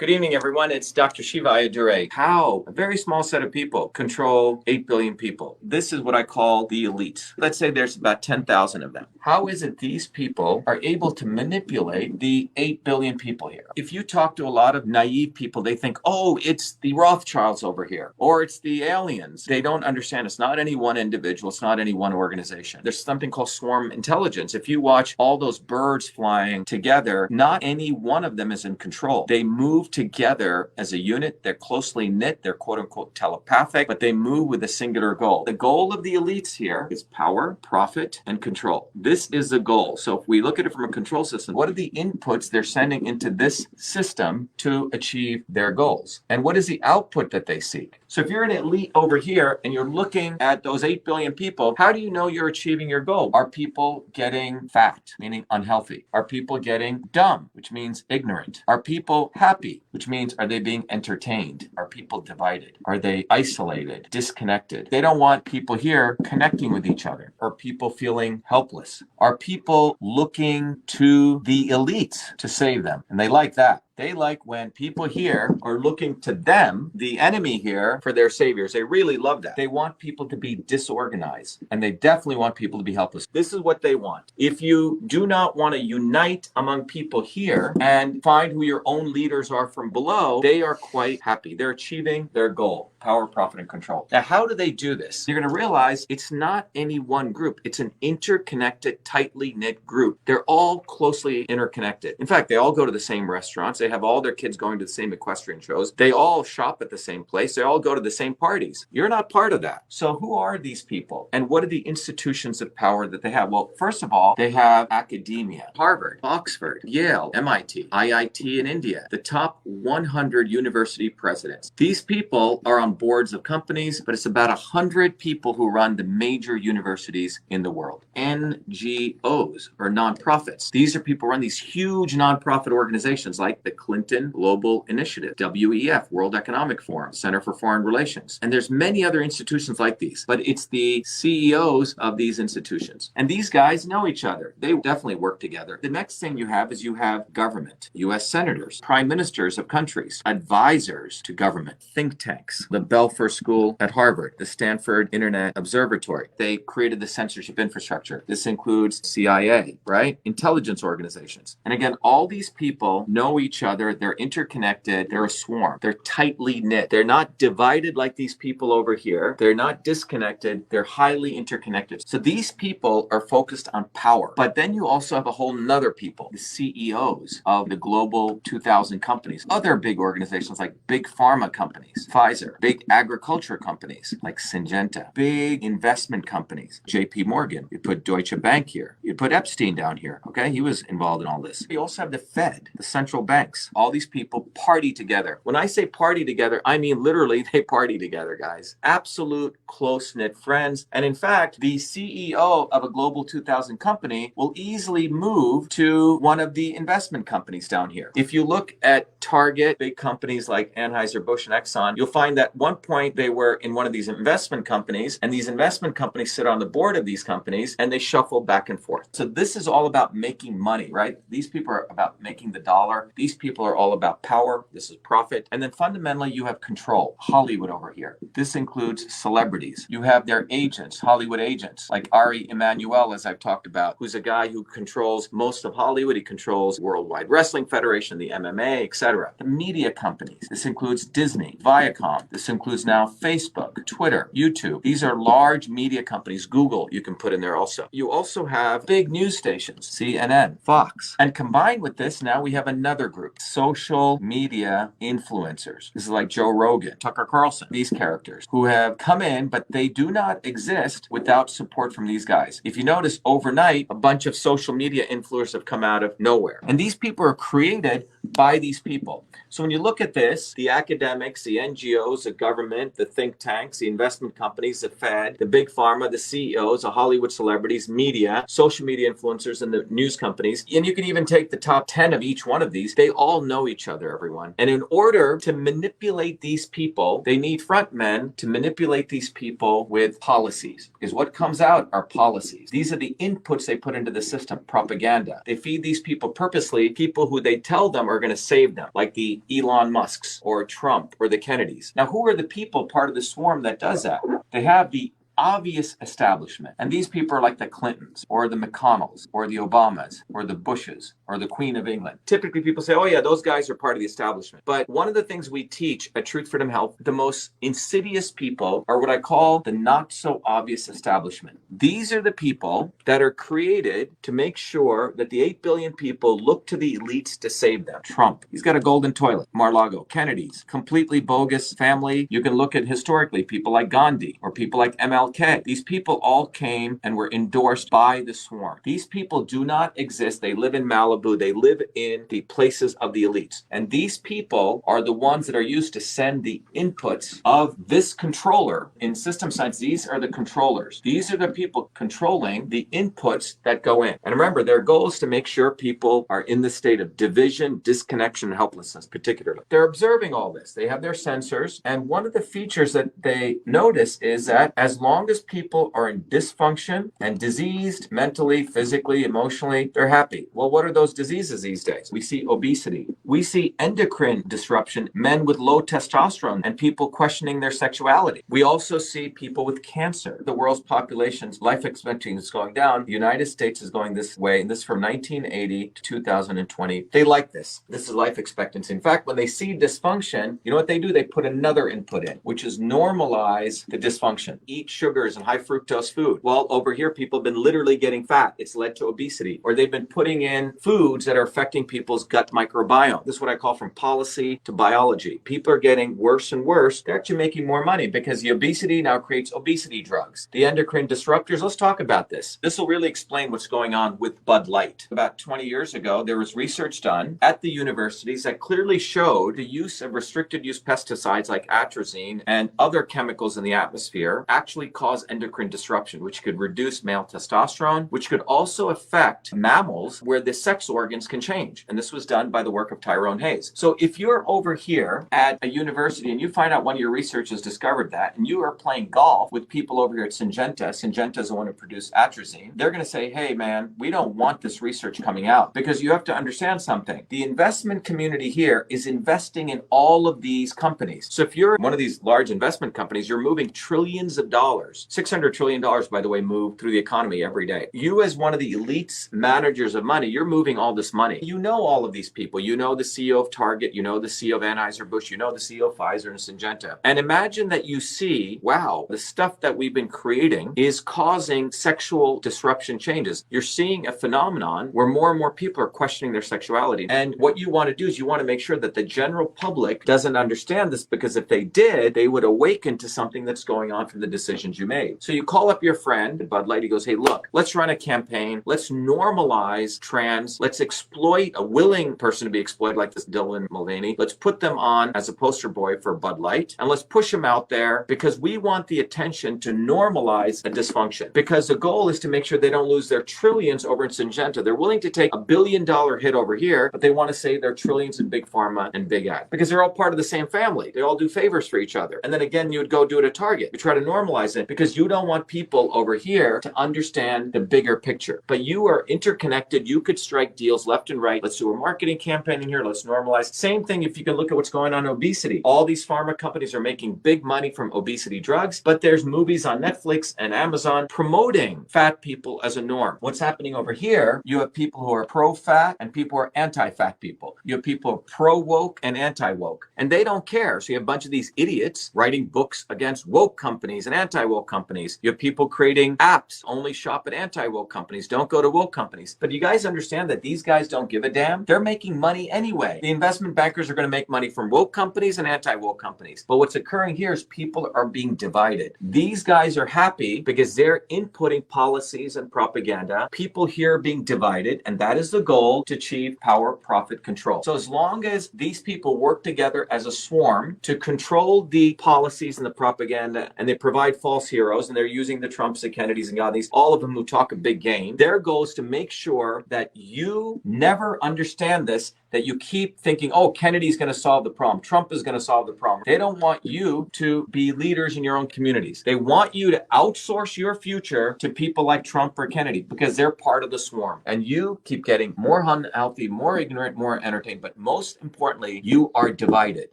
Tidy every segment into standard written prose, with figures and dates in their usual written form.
Good evening, everyone. It's Dr. Shiva Ayyadurai. How a very small set of people control 8 billion people. This is what I call the elites. Let's say there's about 10,000 of them. How is it these people are able to manipulate the 8 billion people here? If you talk to a lot of naive people, they think, oh, it's the Rothschilds over here, or it's the aliens. They don't understand. It's not any one individual. It's not any one organization. There's something called swarm intelligence. If you watch all those birds flying together, not any one of them is in control. They move together as a unit. They're closely knit. They're quote unquote telepathic, but they move with a singular goal. The goal of the elites here is power, profit, and control. This is the goal. So if we look at it from a control system, what are the inputs they're sending into this system to achieve their goals? And what is the output that they seek? So if you're an elite over here and you're looking at those 8 billion people, how do you know you're achieving your goal? Are people getting fat, meaning unhealthy? Are people getting dumb, which means ignorant? Are people happy, which means are they being entertained? Are people divided? Are they isolated, disconnected? They don't want people here connecting with each other. Are people feeling helpless? Are people looking to the elites to save them? And they like that. They like when people here are looking to them, the enemy here, for their saviors. They really love that. They want people to be disorganized, and they definitely want people to be helpless. This is what they want. If you do not want to unite among people here and find who your own leaders are from below, they are quite happy. They're achieving their goal: power, profit, and control. Now, how do they do this? You're going to realize it's not any one group. It's an interconnected, tightly knit group. They're all closely interconnected. In fact, they all go to the same restaurants. They have all their kids going to the same equestrian shows. They all shop at the same place. They all go to the same parties. You're not part of that. So who are these people? And what are the institutions of power that they have? Well, first of all, they have academia: Harvard, Oxford, Yale, MIT, IIT in India, the top 100 university presidents. These people are on boards of companies, but it's about 100 people who run the major universities in the world. NGOs, or nonprofits. These are people who run these huge nonprofit organizations like the Clinton Global Initiative, WEF, World Economic Forum, Center for Foreign Relations. And there's many other institutions like these, but it's the CEOs of these institutions. And these guys know each other. They definitely work together. The next thing you have is you have government, US senators, prime ministers of countries, advisors to government, think tanks, the Belfer School at Harvard, the Stanford Internet Observatory. They created the censorship infrastructure. This includes CIA, right? Intelligence organizations. And again, all these people know each other. They're interconnected. They're a swarm. They're tightly knit. They're not divided like these people over here. They're not disconnected. They're highly interconnected. So these people are focused on power. But then you also have a whole nother people, the CEOs of the global 2,000 companies, other big organizations like big pharma companies, Pfizer, big agriculture companies like Syngenta, big investment companies, JP Morgan. You put Deutsche Bank here. You put Epstein down here. Okay, he was involved in all this. You also have the Fed, the central banks. All these people party together. When I say party together, I mean literally they party together, guys. Absolute close-knit friends. And in fact, the CEO of a global 2,000 company will easily move to one of the investment companies down here. If you look at Target, big companies like Anheuser-Busch and Exxon, you'll find that at one point they were in one of these investment companies, and these investment companies sit on the board of these companies, and they shuffle back and forth. So this is all about making money, right? These people are about making the dollar. These people are all about power. This is profit. And then fundamentally, you have control. Hollywood over here. This includes celebrities. You have their agents, Hollywood agents, like Ari Emanuel, as I've talked about, who's a guy who controls most of Hollywood. He controls Worldwide Wrestling Federation, the MMA, etc. The media companies. This includes Disney, Viacom. This includes now Facebook, Twitter, YouTube. These are large media companies. Google, you can put in there also. You also have big news stations, CNN, Fox. And combined with this, now we have another group, social media influencers. This is like Joe Rogan, Tucker Carlson, these characters who have come in, but they do not exist without support from these guys. If you notice, overnight, a bunch of social media influencers have come out of nowhere. And these people are created by these people. So when you look at this, the academics, the NGOs, the government, the think tanks, the investment companies, the Fed, the big pharma, the CEOs, the Hollywood celebrities, media, social media influencers, and the news companies, and you can even take the top 10 of each one of these, they all know each other, everyone. And in order to manipulate these people, they need front men to manipulate these people with policies. Because what comes out are policies. These are the inputs they put into the system, propaganda. They feed these people purposely, people who they tell them are going to save them, like the Elon Musks or Trump or the Kennedys. Now, who are the people part of the swarm that does that? They have the obvious establishment. And these people are like the Clintons or the McConnells or the Obamas or the Bushes or the Queen of England. Typically people say, oh yeah, those guys are part of the establishment. But one of the things we teach at Truth Freedom Health, the most insidious people are what I call the not so obvious establishment. These are the people that are created to make sure that the 8 billion people look to the elites to save them. Trump, he's got a golden toilet. Mar-a-Lago, Kennedy's, completely bogus family. You can look at historically people like Gandhi or people like MLK. These people all came and were endorsed by the swarm. These people do not exist. They live in Malibu. They live in the places of the elites. And these people are the ones that are used to send the inputs of this controller. In system science, these are the controllers. These are the people controlling the inputs that go in. And remember, their goal is to make sure people are in the state of division, disconnection, and helplessness, particularly. They're observing all this. They have their sensors. And one of the features that they notice is that as long as people are in dysfunction and diseased mentally, physically, emotionally, they're happy. Well, what are those diseases these days? We see obesity. We see endocrine disruption, men with low testosterone and people questioning their sexuality. We also see people with cancer. The world's population's life expectancy is going down. The United States is going this way, and this from 1980 to 2020. They like this. This is life expectancy. In fact, when they see dysfunction, you know what they do? They put another input in, which is normalize the dysfunction. Eat sugars and high fructose food. Well, over here, people have been literally getting fat. It's led to obesity. Or they've been putting in foods that are affecting people's gut microbiome. This is what I call from policy to biology. People are getting worse and worse. They're actually making more money because the obesity now creates obesity drugs. The endocrine disruptors, let's talk about this. This will really explain what's going on with Bud Light. About 20 years ago, there was research done at the universities that clearly showed the use of restricted use pesticides like atrazine and other chemicals in the atmosphere actually cause endocrine disruption, which could reduce male testosterone, which could also affect mammals where the sex organs can change. And this was done by the work of Tyrone Hayes. So if you're over here at a university and you find out one of your researchers discovered that, and you are playing golf with people over here at Syngenta is the one who produced atrazine, they're going to say, hey man, we don't want this research coming out, because you have to understand something. The investment community here is investing in all of these companies. So if you're one of these large investment companies, you're moving trillions of dollars. $600 trillion, by the way, move through the economy every day. You as one of the elites managers of money, you're moving all this money. You know all of these people. You know the CEO of Target, you know the CEO of Anheuser-Busch, you know the CEO of Pfizer and Syngenta. And imagine that you see, wow, the stuff that we've been creating is causing sexual disruption changes. You're seeing a phenomenon where more and more people are questioning their sexuality. And what you want to do is you want to make sure that the general public doesn't understand this, because if they did, they would awaken to something that's going on from the decisions you made. So you call up your friend, Bud Light, he goes, hey, look, let's run a campaign. Let's normalize trans. Let's exploit a willing person to be exploited like this Dylan Mulvaney. Let's put them on as a poster boy for Bud Light, and let's push them out there because we want the attention to normalize a dysfunction, because the goal is to make sure they don't lose their trillions over in Syngenta. They're willing to take $1 billion hit over here, but they want to save their trillions in big pharma and big ag, because they're all part of the same family. They all do favors for each other. And then again, you would go do it at Target. You try to normalize it because you don't want people over here to understand the bigger picture. But you are interconnected. You could strike deals left and right. Let's do a marketing campaign in here. Let's normalize. Same thing if you can look at what's going on in obesity. All these pharma companies are making big money from obesity drugs, but there's movies on Netflix and Amazon promoting fat people as a norm. What's happening over here, you have people who are pro-fat and people who are anti-fat people. You have people who are pro-woke and anti-woke, and they don't care. So you have a bunch of these idiots writing books against woke companies and anti-woke companies. You have people creating apps, only shop at anti-woke companies, don't go to woke companies. But you guys understand that these guys don't give a damn? They're making money anyway. The investment bankers are going to make money from woke companies and anti-woke companies. But what's occurring here is people are being divided. These guys are happy because they're inputting policies and propaganda. People here are being divided, and that is the goal, to achieve power, profit, control. So as long as these people work together as a swarm to control the policies and the propaganda, and they provide false heroes, and they're using the Trumps, the Kennedys, and Gandhis, all of them who talk a big game, their goal is to make sure that you you never understand this, that you keep thinking, oh, Kennedy's going to solve the problem. Trump is going to solve the problem. They don't want you to be leaders in your own communities. They want you to outsource your future to people like Trump or Kennedy because they're part of the swarm. And you keep getting more unhealthy, more ignorant, more entertained. But most importantly, you are divided.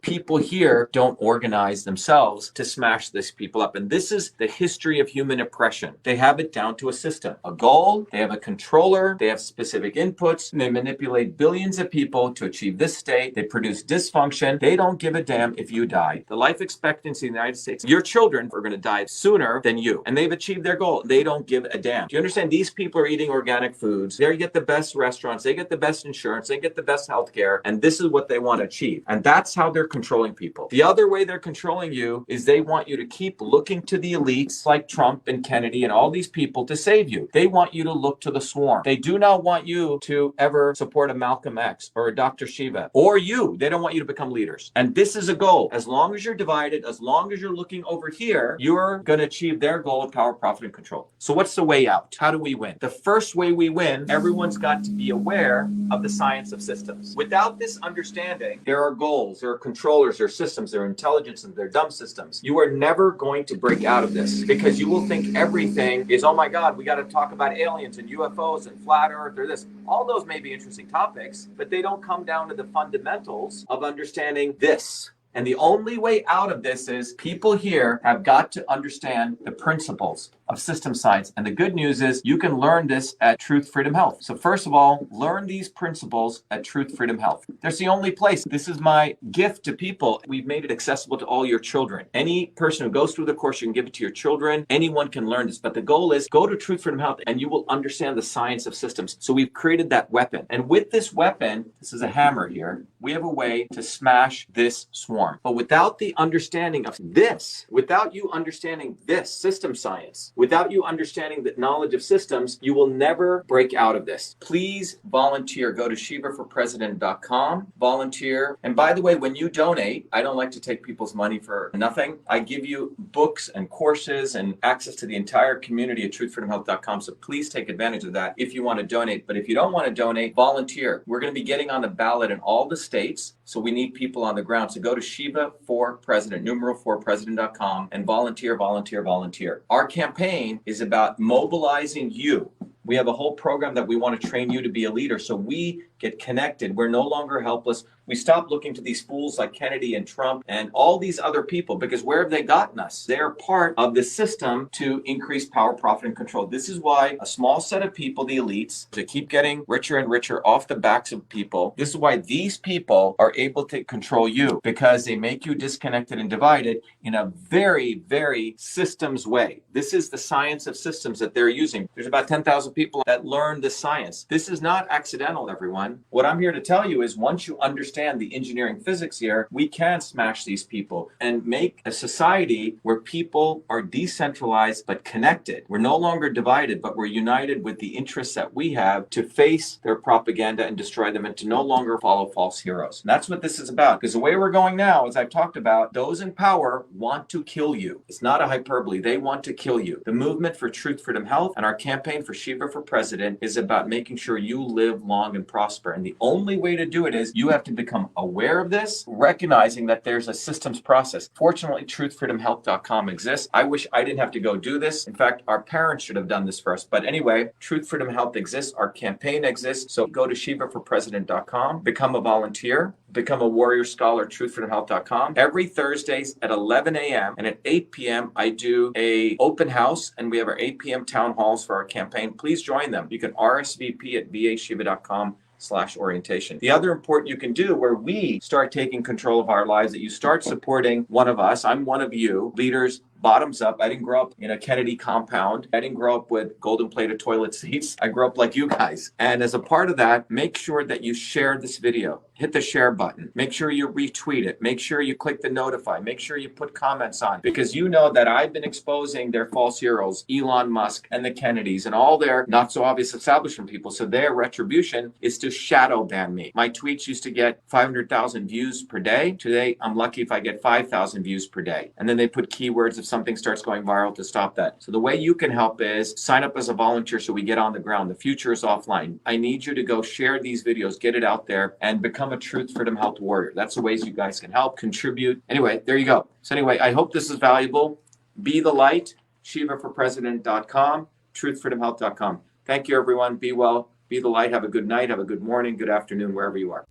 People here don't organize themselves to smash these people up. And this is the history of human oppression. They have it down to a system, a goal, they have a controller, they have specific inputs, and they manipulate billions of people to achieve this state. They produce dysfunction. They don't give a damn if you die. The life expectancy in the United States, your children are going to die sooner than you. And they've achieved their goal. They don't give a damn. Do you understand? These people are eating organic foods. They get the best restaurants. They get the best insurance. They get the best healthcare. And this is what they want to achieve. And that's how they're controlling people. The other way they're controlling you is they want you to keep looking to the elites like Trump and Kennedy and all these people to save you. They want you to look to the swarm. They do not want you to ever support a Malcolm X or a Dr. Shiva or you. They don't want you to become leaders. And this is a goal. As long as you're divided, as long as you're looking over here, you're going to achieve their goal of power, profit, and control. So what's the way out? How do we win? The first way we win, everyone's got to be aware of the science of systems. Without this understanding, there are goals, there are controllers, there are systems, there are intelligence, and there are dumb systems. You are never going to break out of this because you will think everything is, oh my God, we got to talk about aliens and UFOs and flat earth or this. All those may be interesting topics, but they don't come down to the fundamentals of understanding this. And the only way out of this is people here have got to understand the principles of system science. And the good news is you can learn this at Truth Freedom Health. So first of all, learn these principles at Truth Freedom Health. That's the only place. This is my gift to people. We've made it accessible to all your children. Any person who goes through the course, you can give it to your children. Anyone can learn this. But the goal is go to Truth Freedom Health and you will understand the science of systems. So we've created that weapon. And with this weapon, this is a hammer here, we have a way to smash this swarm. But without the understanding of this, without you understanding this system science, without you understanding the knowledge of systems, you will never break out of this. Please volunteer. Go to shivaforpresident.com, volunteer. And by the way, when you donate, I don't like to take people's money for nothing. I give you books and courses and access to the entire community at truthfreedomhealth.com. So please take advantage of that if you want to donate. But if you don't want to donate, volunteer. We're going to be getting on the ballot in all the states. So we need people on the ground. So go to Shiva for President, numeral for president.com and volunteer, volunteer, volunteer. Our campaign is about mobilizing you. We have a whole program that we want to train you to be a leader. So we get connected. We're no longer helpless. We stop looking to these fools like Kennedy and Trump and all these other people because where have they gotten us? They're part of the system to increase power, profit, and control. This is why a small set of people, the elites, to keep getting richer and richer off the backs of people. This is why these people are able to control you because they make you disconnected and divided in a very, very systems way. This is the science of systems that they're using. There's about 10,000 people that learn this science. This is not accidental, everyone. What I'm here to tell you is once you understand the engineering physics here, we can smash these people and make a society where people are decentralized but connected. We're no longer divided, but we're united with the interests that we have to face their propaganda and destroy them and to no longer follow false heroes. And that's what this is about. Because the way we're going now, as I've talked about, those in power want to kill you. It's not a hyperbole. They want to kill you. The movement for Truth, Freedom, Health and our campaign for Shiva for President is about making sure you live long and prosper. And the only way to do it is you have to become aware of this, recognizing that there's a systems process. Fortunately, truthfreedomhealth.com exists. I wish I didn't have to go do this. In fact, our parents should have done this for us. But anyway, Truth Freedom Health exists. Our campaign exists. So go to shivaforpresident.com, become a volunteer, become a warrior scholar at truthfreedomhealth.com. Every Thursdays at 11 a.m. and at 8 p.m. I do a open house and we have our 8 p.m. town halls for our campaign. Please join them. You can RSVP at vashiva.com/orientation. The other important you can do where we start taking control of our lives, that you start supporting one of us. I'm one of you, leaders, bottoms up. I didn't grow up in a Kennedy compound. I didn't grow up with golden plated toilet seats. I grew up like you guys. And as a part of that, make sure that you share this video. Hit the share button. Make sure you retweet it. Make sure you click the notify. Make sure you put comments on, because you know that I've been exposing their false heroes, Elon Musk and the Kennedys and all their not so obvious establishment people. So their retribution is to shadow ban me. My tweets used to get 500,000 views per day. Today, I'm lucky if I get 5,000 views per day. And then they put keywords of something starts going viral to stop that. So the way you can help is sign up as a volunteer so we get on the ground. The future is offline. I need you to go share these videos, get it out there, and become a Truth Freedom Health warrior. That's the ways you guys can help, contribute. Anyway, there you go. So anyway, I hope this is valuable. Be the light, shivaforpresident.com, truthfreedomhealth.com. Thank you, everyone. Be well. Be the light. Have a good night. Have a good morning, good afternoon, wherever you are.